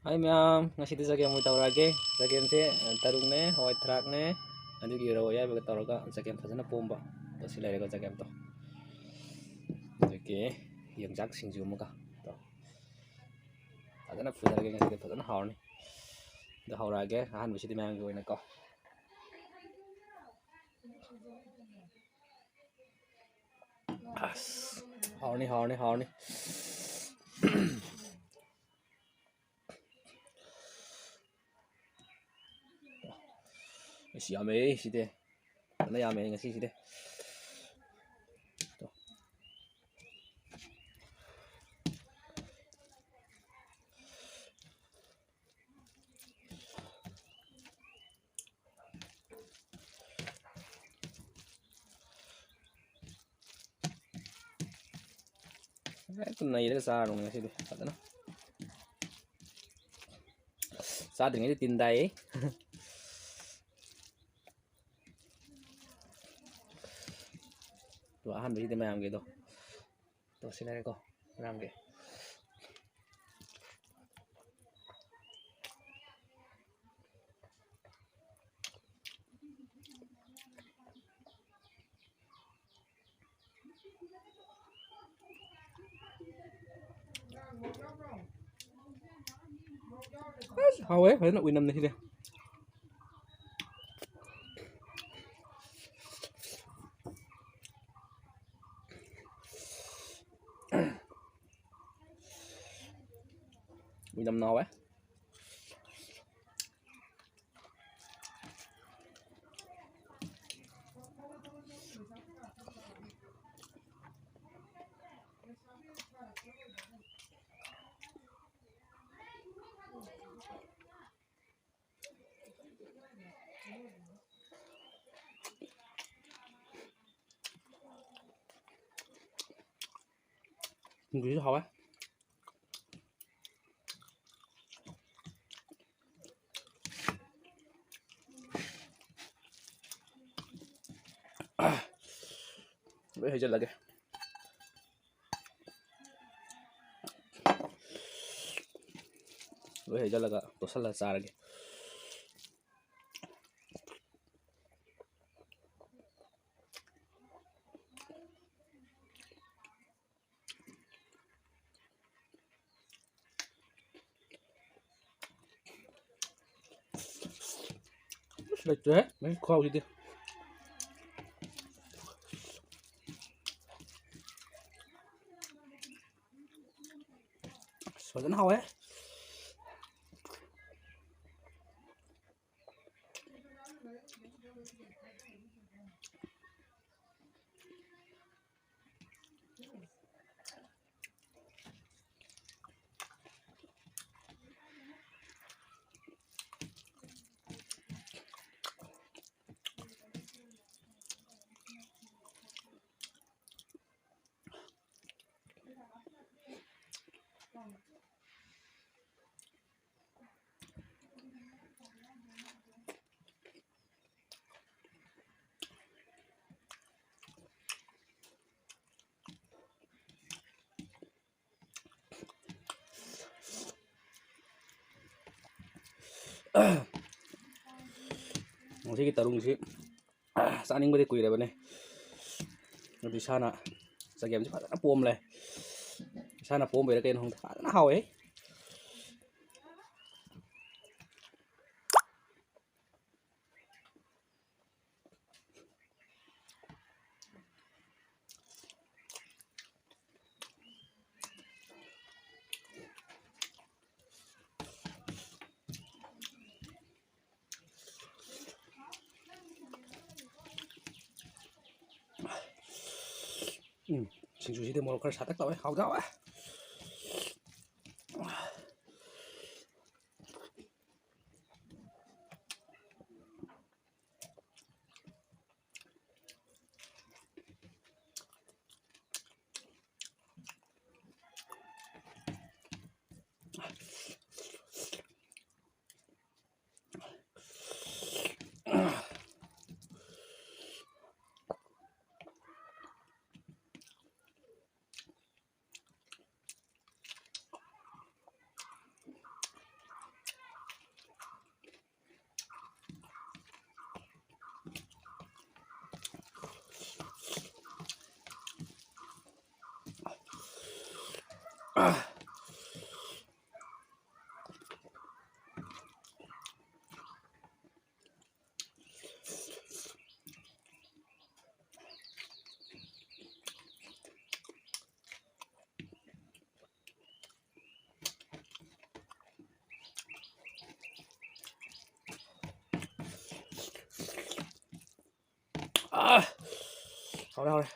Hi ma'am, ngasi jagem mo tawrage. Jagem se tarungne, white thrakne, adugi ro ya baga tawraga jagem fazana pomba. To silai ga jagem to. Oke, yang jak singju mo ka. To. Fazana fuzarage ngasi fazana hawni. Da hawrage ahan bisi di ma'am go ina ko. As. Hawni. Isi yame side. Ana yame ngasi side. To. Tunai daga sa rong ngasi di. Fazana. Sa dringi tindai. To ahan bisi di ma'am gitu. To silai ko. Ma'am ge. Hawe, fazana uinam ni side. Uinam nawe. Nghĩ thôi á. Với hơi chân là kìa. Với hơi chân là tổ sắt là xa là kìa. Lịch thế, mấy khoa gì đi. Sao dẫn hao ấy. Masih kita rung sih. Saning beri kuih deh bane. Nanti sana. Sa game sih nó pomเลย. Sana pom về cái không nó hao ấy. Sinh sushi thì một cái sát tắc tao ấy, hao rau á. เอาเลย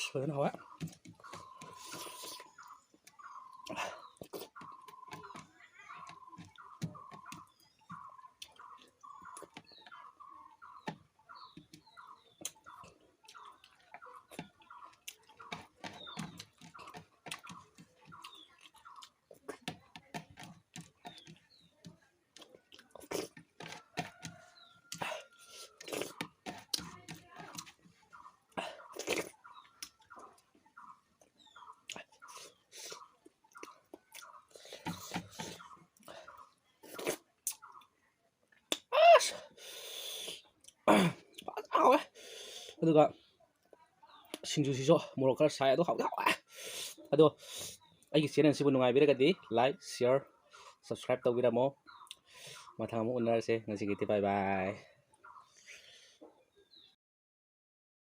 สวยนะฮะเอา그러니까 싱주시죠 모로카를 사야도 하고 아도 ꯑꯩꯒꯤ ꯆꯦꯅꯦꯜꯁꯤꯕꯨ ꯅꯨꯡꯉꯥꯏꯕꯤꯔꯒꯗꯤ like ꯁꯤꯌꯔ subscribe ꯇꯧꯕꯤꯔꯝꯃꯣ ꯃꯊꯪ ꯑꯃꯨꯛ ꯎꯅꯔꯁꯦ ꯉꯁꯤꯒꯤꯗꯤ ꯕꯥꯏ ꯕꯥꯏ